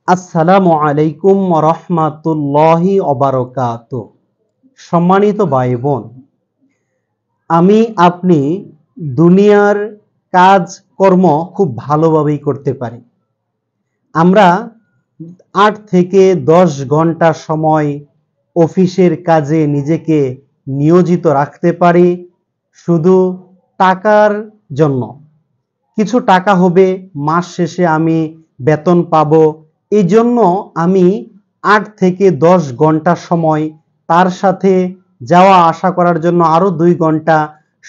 আসসালামু আলাইকুম ওয়া রাহমাতুল্লাহি ওয়া বারাকাতুহু। সম্মানিত ভাই বোন, আমি আপনি দুনিয়ার কাজ কর্ম খুব ভালোভাবেই করতে পারি। আমরা 8 থেকে 10 ঘন্টা সময় অফিসের কাজে নিজেকে নিয়োজিত রাখতে পারি শুধু টাকার জন্য। কিছু টাকা হবে, মাস শেষে আমি বেতন পাবো, এই জন্য আমি 8 থেকে 10 ঘন্টা সময় তার সাথে যাওয়া আসা করার জন্য আরো 2 ঘন্টা,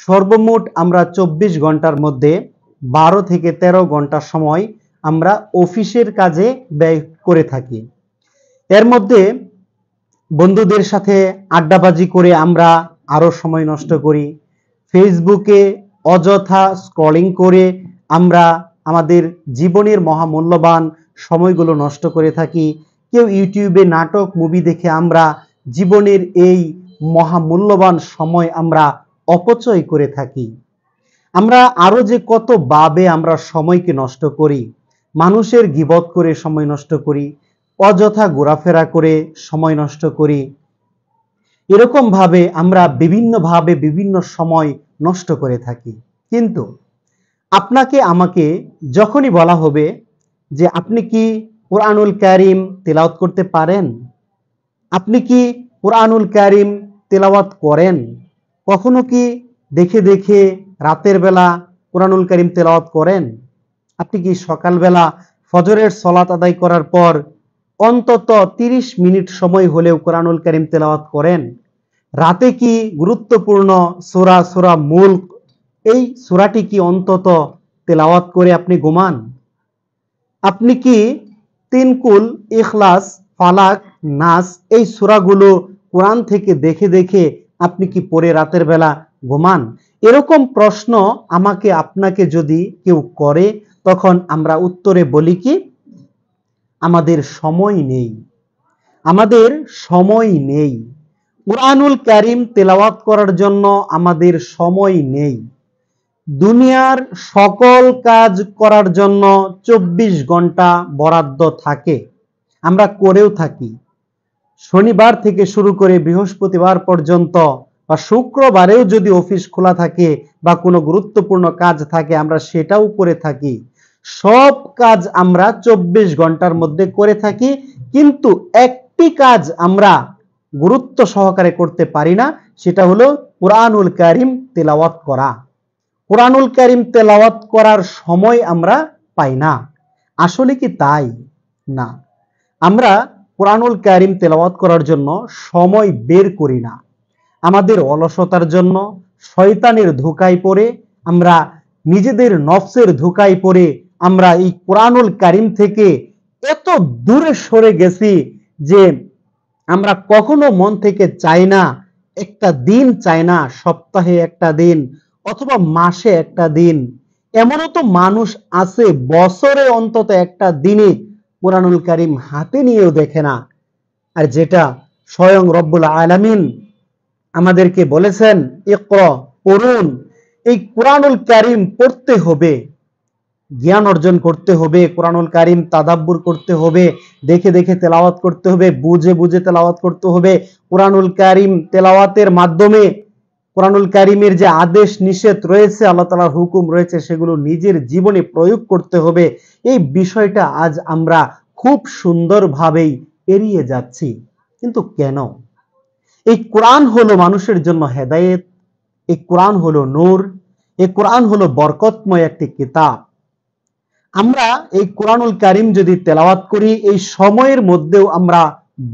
সর্বমোট আমরা 24 ঘন্টার মধ্যে 12 থেকে 13 ঘন্টা সময় আমরা অফিসের কাজে ব্যয় করে থাকি। এর মধ্যে বন্ধুদের সাথে আড্ডাবাজি করে আমরা আরো সময় নষ্ট করি। ফেসবুকে অযথা স্ক্রলিং করে আমরা আমাদের জীবনের মহামূল্যবান সময়গুলো নষ্ট করে থাকি। কেউ ইউটিউবে নাটক মুভি দেখে আমরা জীবনের এই মহামূল্যবান সময় আমরা অপচয় করে থাকি। আমরা আরো যে কত ভাবে আমরা সময়কে নষ্ট করি, মানুষের গীবত করে সময় নষ্ট করি, অযথা ঘোরাফেরা করে সময় নষ্ট করি। এরকম ভাবে আমরা বিভিন্নভাবে বিভিন্ন সময় নষ্ট করে থাকি। কিন্তু আপনাকে আমাকে যখনই বলা হবে যে আপনি কি কোরআনুল কারীম তেলাওয়াত করতে পারেন, আপনি কি কোরআনুল কারীম তেলাওয়াত করেন, কখনো কি দেখে দেখে রাতের বেলা কোরআনুল কারীম তেলাওয়াত করেন, আপনি কি সকালবেলা ফজরের সালাত আদায় করার পর অন্তত 30 মিনিট সময় হলেও কোরআনুল কারীম তেলাওয়াত করেন, রাতে কি গুরুত্বপূর্ণ সূরা মুলক এই সূরাটি কি অন্তত তেলাওয়াত করে আপনি ঘুমান, আপনি কি তিনকুল, ইখলাস, ফালাক, নাস এই সূরাগুলো কোরআন থেকে দেখে দেখে আপনি কি পড়ে রাতের বেলা ঘুমান? এরকম প্রশ্ন আমাকে আপনাকে যদি কেউ করে, তখন আমরা উত্তরে বলি কি, আমাদের সময় নেই, আমাদের সময় নেই। কোরআনুল কারীম তেলাওয়াত করার জন্য আমাদের সময় নেই। দুনিয়ার সকল কাজ করার জন্য 24 ঘন্টা বরাদ্দ থাকে, আমরা করেও থাকি। শনিবার থেকে শুরু করে বৃহস্পতিবার পর্যন্ত বা শুক্রবারেও যদি অফিস খোলা থাকে বা কোনো গুরুত্বপূর্ণ কাজ থাকে আমরা সেটাও করে থাকি। সব কাজ আমরা 24 ঘন্টার মধ্যে করে থাকি, কিন্তু একটি কাজ আমরা গুরুত্ব সহকারে করতে পারি না, সেটা হলো কোরআনুল কারীম তেলাওয়াত করা। কোরআনুল কারীম তেলাওয়াত করার সময় আমরা পাই না। আসলে কি তাই? না, আমরা কোরআনুল কারীম তেলাওয়াত করার জন্য সময় বের করি না। আমাদের অলসতার জন্য, শয়তানের ধোঁকায় পড়ে, আমরা নিজেদের নফসের ধোঁকায় পড়ে আমরা এই কোরআনুল কারীম থেকে এত দূরে সরে গেছি যে আমরা কখনো মন থেকে চাই না, একটা দিন চাই না, সপ্তাহে একটা দিন অথবা মাসে একটা দিন, এমনও তো মানুষ আছে বছরে অন্তত একটা দিনে কোরআনুল কারীম হাতে নিয়েও দেখে না। আর যেটা স্বয়ং রব্বুল আলামিন আমাদেরকে বলেছেন, ইকরা, পড়ুন, এই কোরআনুল কারীম পড়তে হবে, জ্ঞান অর্জন করতে হবে, কোরআনুল কারীম তাদাব্বুর করতে হবে, দেখে দেখে তেলাওয়াত করতে হবে, বুঝে বুঝে তেলাওয়াত করতে হবে। কোরআনুল কারীম তেলাওয়াতের মাধ্যমে কোরআনুল কারীমের যে আদেশ নিষেধ রয়েছে, আল্লাহ তাআলার হুকুম রয়েছে, সেগুলো নিজের জীবনে প্রয়োগ করতে হবে। এই বিষয়টা আজ আমরা খুব সুন্দরভাবেই এড়িয়ে যাচ্ছি। কিন্তু কেন? এই কোরআন হলো মানুষের জন্য হেদায়েত, এই কোরআন হলো নূর, এই কোরআন হলো বরকতময় একটি কিতাব। আমরা এই কোরআনুল কারীম যদি তেলাওয়াত করি, এই সময়ের মধ্যেও আমরা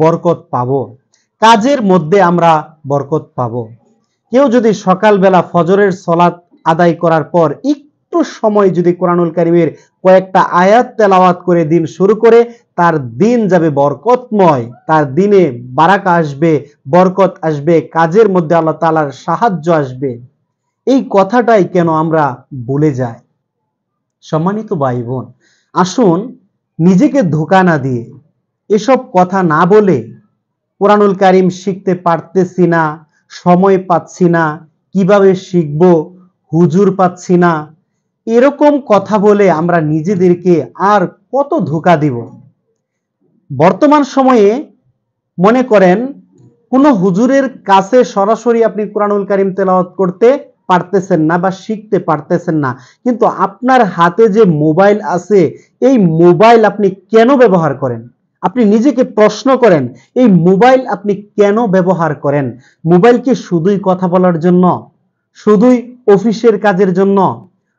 বরকত পাবো, কাজের মধ্যে আমরা বরকত পাবো। কেউ যদি সকালবেলা ফজরের সালাত আদায় করার পর একটু সময় যদি কোরআনুল কারীমের কয়েকটা আয়াত তেলাওয়াত করে দিন শুরু করে, তার দিন যাবে বরকতময়, তার দিনে বারাকা আসবে, বরকত আসবে, কাজের মধ্যে আল্লাহ তাআলার সাহায্য আসবে। এই কথাটাই কেন আমরা ভুলে যাই? সম্মানিত ভাই বোন, আসুন নিজেকে ধোঁকা না দিয়ে, এসব কথা না বলে, কোরআনুল কারীম শিখতে পারতেছি না, সময় পাচ্ছি না, কিভাবে শিখব, হুজুর পাচ্ছি না, এরকম কথা বলে আমরা নিজেদেরকে আর কত ধোঁকা দিব। বর্তমান সময়ে মনে করেন কোনো হুজুরের কাছে সরাসরি আপনি কোরআনুল কারীম তেলাওয়াত করতে পারতেছেন না বা শিখতে পারতেছেন না, কিন্তু আপনার হাতে যে মোবাইল আছে, এই মোবাইল আপনি কেন ব্যবহার করেন? আপনি নিজেকে প্রশ্ন করেন, এই মোবাইল আপনি কেন ব্যবহার করেন? মোবাইল কি শুধুই কথা বলার জন্য, শুধুই অফিসের কাজের জন্য,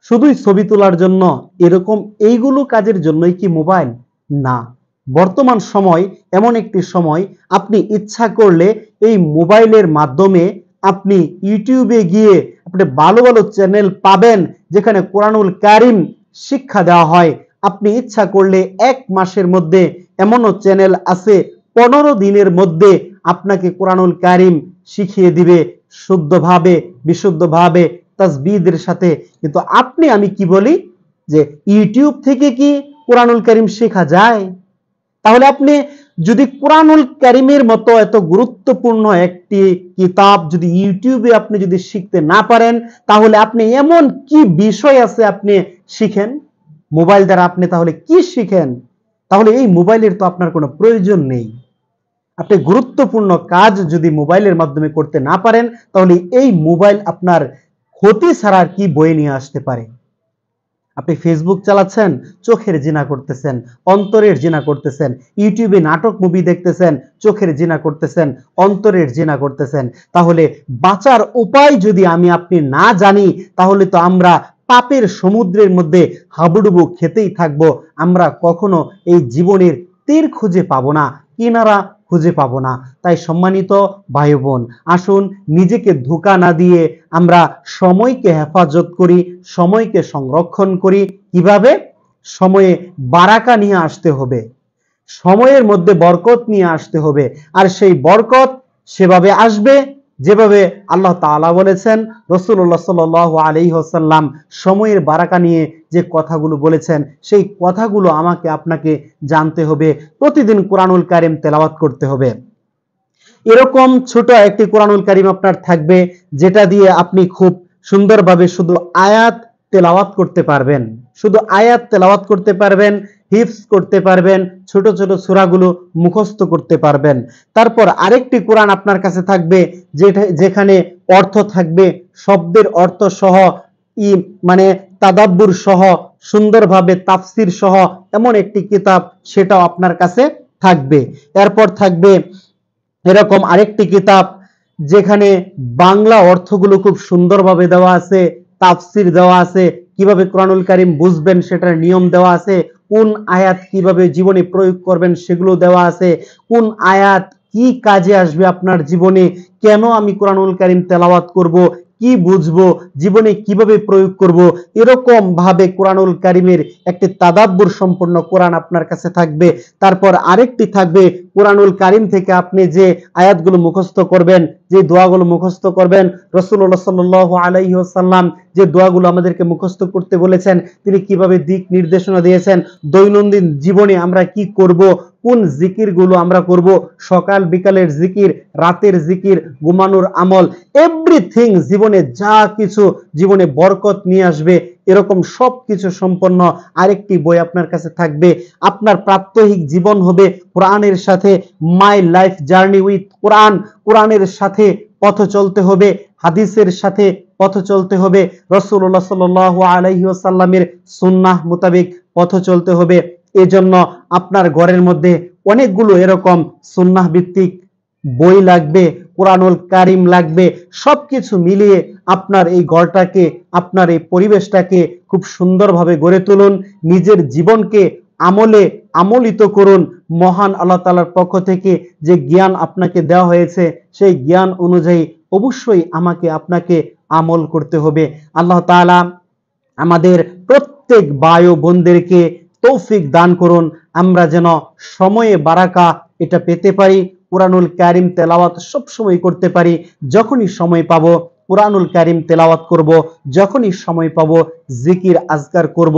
শুধুই ছবি তোলার জন্য, এরকম এইগুলো কাজের জন্যই কি মোবাইল? না। বর্তমান সময় এমন একটি সময়, আপনি ইচ্ছা করলে এই মোবাইলের মাধ্যমে আপনি ইউটিউবে গিয়ে আপনি ভালো ভালো চ্যানেল পাবেন যেখানে কোরআনুল কারীম শিক্ষা দেওয়া হয়। আপনি ইচ্ছা করলে 1 মাসের মধ্যে এমনও চ্যানেল আছে 15 দিনের মধ্যে আপনাকে কোরআনুল কারীম শিখিয়ে দিবে শুদ্ধভাবে, বিশুদ্ধভাবে, তাসবিদের সাথে। কিন্তু আমি কি বলি যে ইউটিউব থেকে কি কোরআনুল কারীম শেখা যায়? তাহলে আপনি যদি কোরআনুল কারীমের মতো এত গুরুত্বপূর্ণ একটি কিতাব যদি ইউটিউবে আপনি যদি শিখতে না পারেন, তাহলে আপনি এমন কি বিষয় আছে আপনি শিখেন? মোবাইল দ্বারা আপনি তাহলে কি শিখেন? তাহলে এই মোবাইলের তো আপনার কোনো প্রয়োজন নেই। আপনি গুরুত্বপূর্ণ কাজ যদি মোবাইলের মাধ্যমে করতে না পারেন, তাহলে এই মোবাইল আপনার ক্ষতি ছাড়া আর কি বয়ে নিয়ে আসতে পারে? আপনি ফেসবুক চালাচ্ছেন, চোখের জিনা করতেছেন, অন্তরের জিনা করতেছেন, ইউটিউবে নাটক মুভি দেখতেছেন, চোখের জিনা করতেছেন, অন্তরের জিনা করতেছেন। তাহলে বাঁচার উপায় যদি আপনি না জানি, তাহলে তো আমরা পাপের সমুদ্রের মধ্যে হাবুডুবু খেতেই থাকবো। আমরা কখনো এই জীবনের তীর খুঁজে পাবো না, কিনারা খুঁজে পাবো না। তাই সম্মানিত ভাই বোন, আসুন নিজেকে ধোঁকা না দিয়ে আমরা সময়কে হেফাজত করি, সময়কে সংরক্ষণ করি। কিভাবে? সময়ে বারাকা নিয়ে আসতে হবে, সময়ের মধ্যে বরকত নিয়ে আসতে হবে। আর সেই বরকত সেভাবে আসবে যেভাবে আল্লাহ তাআলা বলেছেন, রাসূলুল্লাহ সাল্লাল্লাহু আলাইহি ওয়াসাল্লাম সময়ের বারাকা নিয়ে যে কথাগুলো বলেছেন, সেই কথাগুলো আমাকে আপনাকে জানতে হবে। প্রতিদিন কোরআনুল কারীম তেলাওয়াত করতে হবে। এরকম ছোট একটি কোরআনুল কারীম আপনার থাকবে, যেটা দিয়ে আপনি খুব সুন্দরভাবে শুধু আয়াত তেলাওয়াত করতে পারবেন, শুধু আয়াত তেলাওয়াত করতে পারবেন, হিফজ করতে পারবেন, ছোট ছোট সূরাগুলো মুখস্থ করতে পারবেন। তারপর আরেকটি কোরআন আপনার কাছে থাকবে, যেখানে অর্থ থাকবে, শব্দের অর্থ সহ, মানে তাদাব্বুর সহ, সুন্দরভাবে তাফসির সহ এমন একটি কিতাব, সেটাও আপনার কাছে থাকবে। এরপর থাকবে এরকম আরেকটি কিতাব, যেখানে বাংলা অর্থগুলো খুব সুন্দরভাবে দেওয়া আছে, তাফসির দেওয়া আছে, কিভাবে কোরআনুল কারীম বুঝবেন সেটার নিয়ম দেওয়া আছে, কোন আয়াত কিভাবে জীবনে প্রয়োগ করবেন সেগুলো দেওয়া আছে, কোন আয়াত কি কাজে আসবে আপনার জীবনে, কেন আমি কোরআনুল কারীম তেলাওয়াত করব, কি বুঝবো, জীবনে কিভাবে প্রয়োগ করব, এরকম ভাবে কোরআনুল কারীমের একটি তাদাব্বুর সম্পন্ন কোরআন আপনার কাছে থাকবে। তারপর আরেকটি থাকবে, কোরআনুল কারীম থেকে আপনি যে আয়াতগুলো মুখস্থ করবেন, যে দোয়াগুলো মুখস্থ করবেন, রাসূলুল্লাহ সাল্লাল্লাহু আলাইহি ওয়াসাল্লাম যে দোয়াগুলো আমাদেরকে মুখস্থ করতে বলেছেন, তিনি কিভাবে দিক নির্দেশনা দিয়েছেন, দৈনন্দিন জীবনে আমরা কি করব, কোন জিকিরগুলো আমরা করব, সকাল বিকালের জিকির, রাতের জিকির, ঘুমানোর আমল, এভরিথিং, জীবনে যা কিছু জীবনে বরকত নিয়ে আসবে, এরকম সবকিছু সম্পন্ন আরেকটি বই আপনার কাছে থাকবে। আপনার প্রাত্যহিক জীবন হবে কোরআনের সাথে, মাই লাইফ জার্নি উইথ কোরআন। কোরআনের সাথে পথ চলতে হবে, হাদিসের সাথে পথ চলতে হবে, রাসূলুল্লাহ সাল্লাল্লাহু আলাইহি ওয়াসাল্লামের সুন্নাহ মোতাবেক পথ চলতে হবে। এজন্য আপনার ঘরের মধ্যে অনেকগুলো এরকম সুন্নাহ ভিত্তিক বই লাগবে, কোরআনুল কারীম লাগবে। সবকিছু মিলিয়ে আপনার এই ঘরটাকে, আপনার এই পরিবেশটাকে খুব সুন্দরভাবে গড়ে তুলুন, নিজের জীবনকে আমলে আমলিত করুন। মহান আল্লাহ তাআলার পক্ষ থেকে যে জ্ঞান আপনাকে দেওয়া হয়েছে, সেই জ্ঞান অনুযায়ী অবশ্যই আমাকে আপনাকে আমল করতে হবে। আল্লাহ তাআলা আমাদের প্রত্যেক ভাই ও বোনদেরকে তৌফিক দান করুন, আমরা যেন সময়ে বারাকা এটা পেতে পারি, কোরআনুল কারীম তেলাওয়াত সব সময় করতে পারি। যখনই সময় পাবো কোরআনুল কারীম তেলাওয়াত করব, যখনই সময় পাবো জিকির আজকার করব,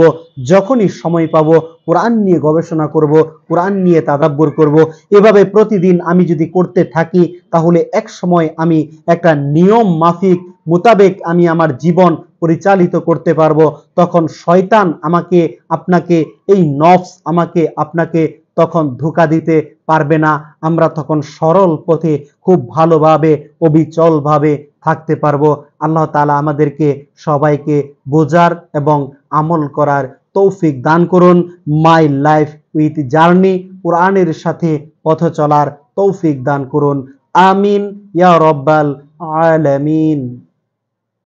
যখনই সময় পাবো কোরআন নিয়ে গবেষণা করব, কোরআন নিয়ে তাদাব্বুর করব। এভাবে প্রতিদিন আমি যদি করতে থাকি, তাহলে এক সময় আমি একটা নিয়ম মাফিক মোতাবেক আমি আমার জীবন পরিচালিত করতে পারবো। তখন শয়তান আমাকে আপনাকে, এই নফস আমাকে আপনাকে তখন ধোঁকা দিতে পারবে না। আমরা তখন সরল পথে খুব ভালোভাবে অবিচলভাবে থাকতে পারবো। আল্লাহ তাআলা আমাদেরকে সবাইকে বোঝার এবং আমল করার তৌফিক দান করুন। মাই লাইফ উইথ জার্নি কোরআনের সাথে পথ চলার তৌফিক দান করুন। আমিন ইয়া রব্বাল আলামিন।